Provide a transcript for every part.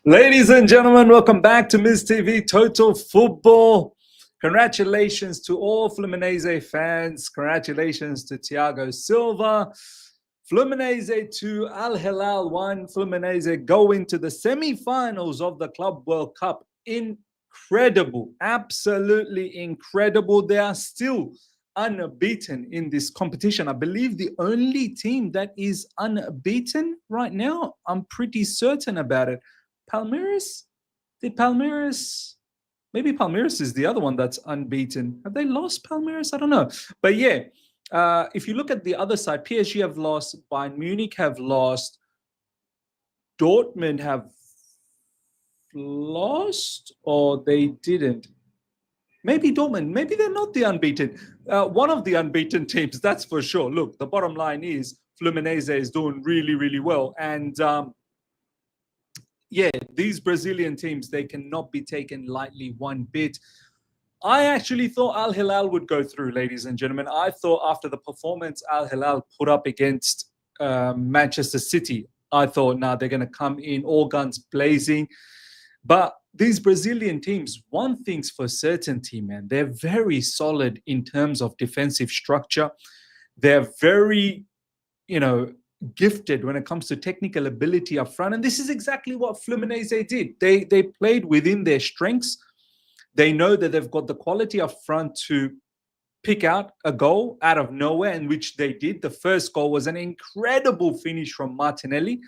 Ladies and gentlemen, welcome back to Ms. TV Total Football. Congratulations to all Fluminense fans. Congratulations to Thiago Silva. Fluminense 2, Al Hilal 1. Fluminense go into the semi-finals of the Club World Cup. Incredible, absolutely incredible. They are still unbeaten in this competition. I believe the only team that is unbeaten right now, I'm pretty certain about it. Palmeiras? Did Palmeiras? Maybe Palmeiras is the other one that's unbeaten. Have they lost Palmeiras? I don't know. But yeah, if you look at the other side, PSG have lost, Bayern Munich have lost, Dortmund have lost, or they didn't. Maybe Dortmund, maybe they're not the unbeaten. One of the unbeaten teams, that's for sure. Look, the bottom line is Fluminense is doing really, really well. And yeah, these Brazilian teams, they cannot be taken lightly one bit. I actually thought Al Hilal would go through, ladies and gentlemen. I thought after the performance Al Hilal put up against Manchester City, I thought, now they're going to come in all guns blazing. But these Brazilian teams, one thing's for certainty, man, they're very solid in terms of defensive structure. They're very, gifted when it comes to technical ability up front. And this is exactly what Fluminense did. They played within their strengths. They know that they've got the quality up front to pick out a goal out of nowhere, and which they did. The first goal was an incredible finish from Martinelli.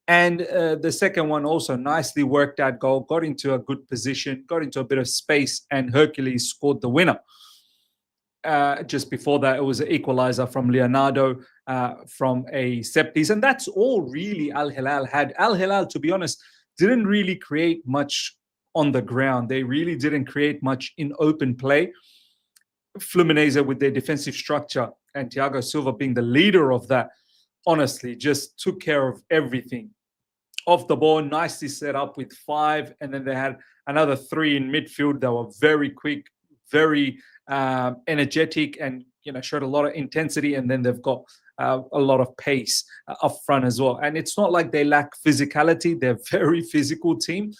And the second one also nicely worked out goal, got into a good position, got into a bit of space, and Hercules scored the winner. Just before that, it was an equalizer from Leonardo from a set piece. And that's all really Al Hilal had. Al Hilal, to be honest, didn't really create much on the ground. They really didn't create much in open play. Fluminense, with their defensive structure and Thiago Silva being the leader of that, honestly, just took care of everything. Off the ball, nicely set up with 5. And then they had another 3 in midfield that were very quick, very energetic, and showed a lot of intensity. And then they've got a lot of pace up front as well. And it's not like they lack physicality. They're a very physical team.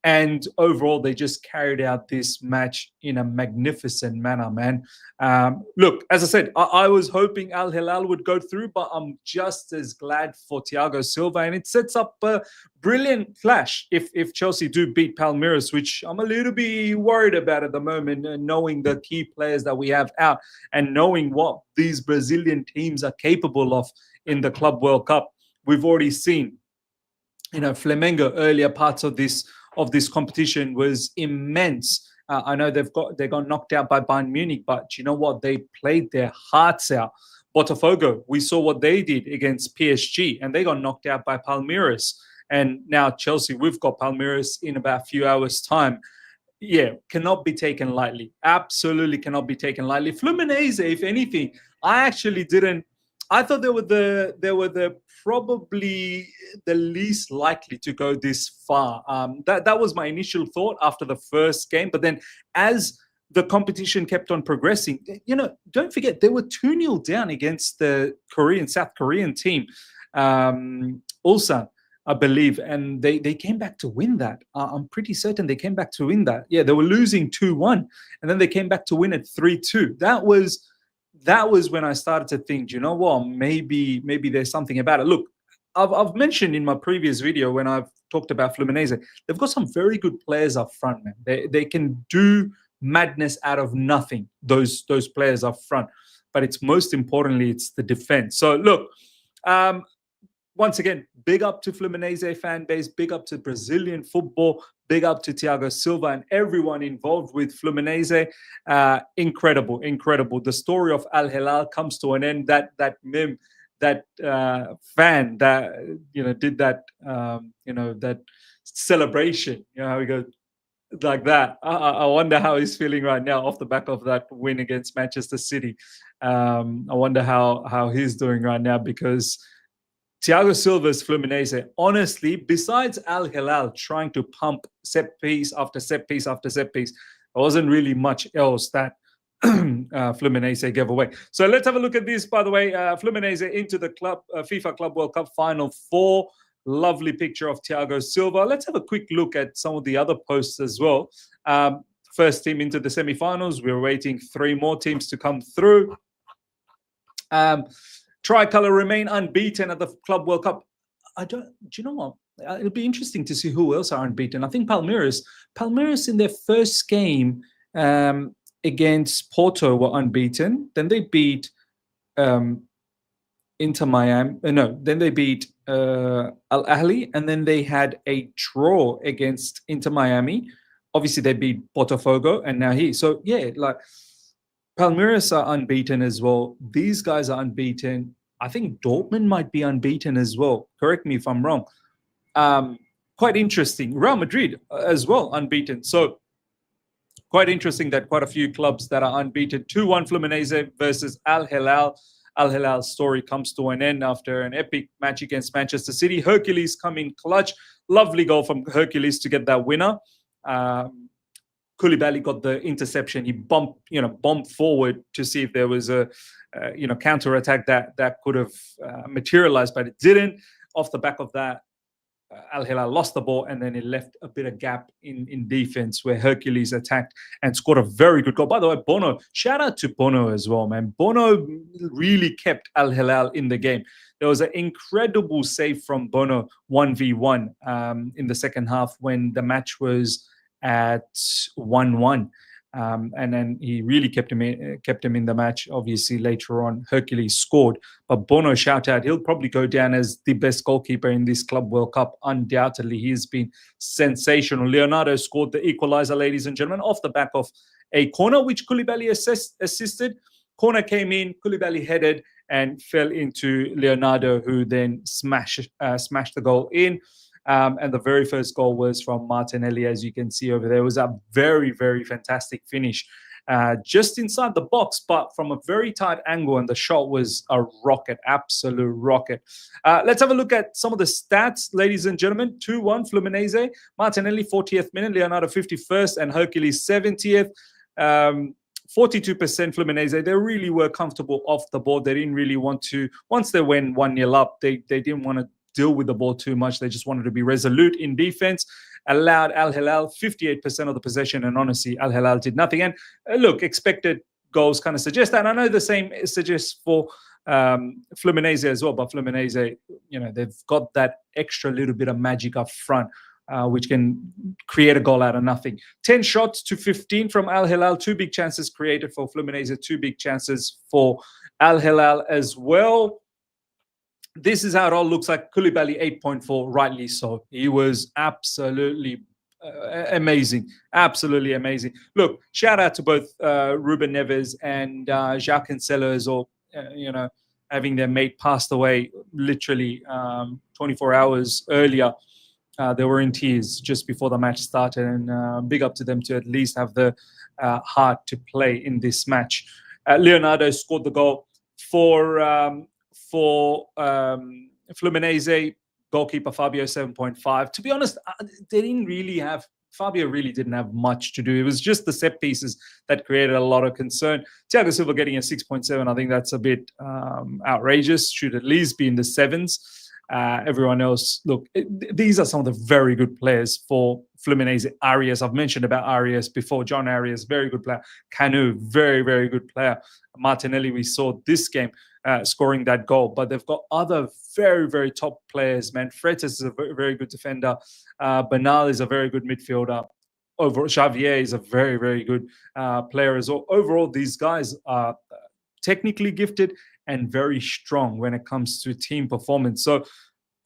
And overall, they just carried out this match in a magnificent manner, man. Look, as I said, I was hoping Al Hilal would go through, but I'm just as glad for Thiago Silva. And it sets up a brilliant clash if Chelsea do beat Palmeiras, which I'm a little bit worried about at the moment, knowing the key players that we have out and knowing what these Brazilian teams are capable of in the Club World Cup. We've already seen, Flamengo earlier parts of this competition was immense. I know they got knocked out by Bayern Munich, but you know what? They played their hearts out. Botafogo, we saw what they did against PSG, and they got knocked out by Palmeiras. And now Chelsea, we've got Palmeiras in about a few hours' time. Yeah, cannot be taken lightly. Absolutely cannot be taken lightly. Fluminense, if anything, I thought they were the probably the least likely to go this far. That was my initial thought after the first game. But then as the competition kept on progressing, don't forget, they were 2-0 down against the South Korean team, Ulsan, I believe. And they came back to win that. I'm pretty certain they came back to win that. Yeah, they were losing 2-1. And then they came back to win it 3-2. That was when I started to think, maybe there's something about it. Look, I've mentioned in my previous video when I've talked about Fluminense, they've got some very good players up front, man. They can do madness out of nothing, those players up front. But it's most importantly, it's the defense. So look, once again, big up to Fluminense fan base, big up to Brazilian football, big up to Thiago Silva and everyone involved with Fluminense. Incredible. The story of Al Hilal comes to an end. That meme, that fan that did that that celebration. How we go like that. I wonder how he's feeling right now off the back of that win against Manchester City. I wonder how he's doing right now, because Thiago Silva's Fluminense, honestly, besides Al Hilal trying to pump set piece after set piece after set piece, there wasn't really much else that Fluminense gave away. So let's have a look at this, by the way. Fluminense into the FIFA Club World Cup Final 4. Lovely picture of Thiago Silva. Let's have a quick look at some of the other posts as well. First team into the semi-finals. We're waiting 3 more teams to come through. Tricolour remain unbeaten at the Club World Cup. Do you know what? It'll be interesting to see who else are unbeaten. I think Palmeiras in their first game against Porto were unbeaten. Then they beat Inter Miami. Then they beat Al Ahly, and then they had a draw against Inter Miami. Obviously, they beat Botafogo, and now he. So yeah, like Palmeiras are unbeaten as well. These guys are unbeaten. I think Dortmund might be unbeaten as well. Correct me if I'm wrong. Quite interesting. Real Madrid as well, unbeaten. So quite interesting that quite a few clubs that are unbeaten. 2-1 Fluminense versus Al Hilal. Al Hilal's story comes to an end after an epic match against Manchester City. Hercules come in clutch. Lovely goal from Hercules to get that winner. Koulibaly got the interception. He bombed forward to see if there was a counter attack that could have materialized, but it didn't. Off the back of that, Al Hilal lost the ball, and then it left a bit of gap in defense where Hercules attacked and scored a very good goal. By the way, Bono, shout out to Bono as well, man. Bono really kept Al Hilal in the game. There was an incredible save from Bono, 1v1 in the second half when the match was at 1-1. And then he really kept him in the match. Obviously, later on, Hercules scored. But Bono, shout out. He'll probably go down as the best goalkeeper in this Club World Cup. Undoubtedly, he has been sensational. Leonardo scored the equalizer, ladies and gentlemen, off the back of a corner, which Koulibaly assisted. Corner came in, Koulibaly headed and fell into Leonardo, who then smashed the goal in. And the very first goal was from Martinelli, as you can see over there. It was a very, very fantastic finish just inside the box, but from a very tight angle, and the shot was a rocket, absolute rocket. Let's have a look at some of the stats, ladies and gentlemen. 2-1 Fluminense, Martinelli 40th minute, Leonardo 51st, and Hercules 70th. 42% Fluminense. They really were comfortable off the ball. They didn't really want to, once they went 1-0 up, they didn't want to deal with the ball too much. They just wanted to be resolute in defense. Allowed Al Hilal 58% of the possession, and honestly, Al Hilal did nothing. And look, expected goals kind of suggest that. And I know the same suggests for Fluminense as well, but Fluminense, they've got that extra little bit of magic up front, which can create a goal out of nothing. 10 shots to 15 from Al Hilal. 2 big chances created for Fluminense. 2 big chances for Al Hilal as well. This is how it all looks like. Koulibaly 8.4, rightly so. He was absolutely amazing. Absolutely amazing. Look, shout out to both Ruben Neves and Jacques Cancelo as well, having their mate passed away literally 24 hours earlier. They were in tears just before the match started, and big up to them to at least have the heart to play in this match. Leonardo scored the goal for Fluminense. Goalkeeper Fabio 7.5. To be honest, Fabio really didn't have much to do. It was just the set pieces that created a lot of concern. Thiago Silva getting a 6.7. I think that's a bit outrageous. Should at least be in the 7s. Everyone else, look, these are some of the very good players for Fluminense. Arias, I've mentioned about Arias before. John Arias, very good player. Canu, very, very good player. Martinelli, we saw this game scoring that goal, but they've got other very, very top players, man. Freitas is a very, very good defender. Bernal is a very good midfielder. Overall, Xavier is a very, very good player as well. Overall, these guys are technically gifted and very strong when it comes to team performance. So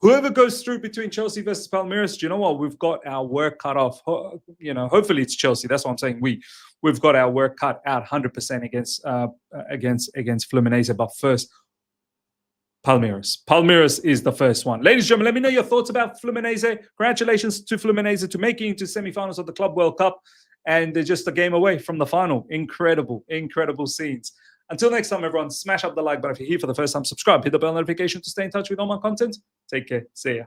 whoever goes through between Chelsea versus Palmeiras, do you know what? We've got our work cut off. Hopefully it's Chelsea. That's what I'm saying. We've got our work cut out 100% against Fluminense. But first, Palmeiras. Palmeiras is the first one. Ladies and gentlemen, let me know your thoughts about Fluminense. Congratulations to Fluminense to making it to semi-finals of the Club World Cup. And they're just a game away from the final. Incredible, incredible scenes. Until next time, everyone, smash up the like button if you're here for the first time. Subscribe, hit the bell notification to stay in touch with all my content. Take care. See ya.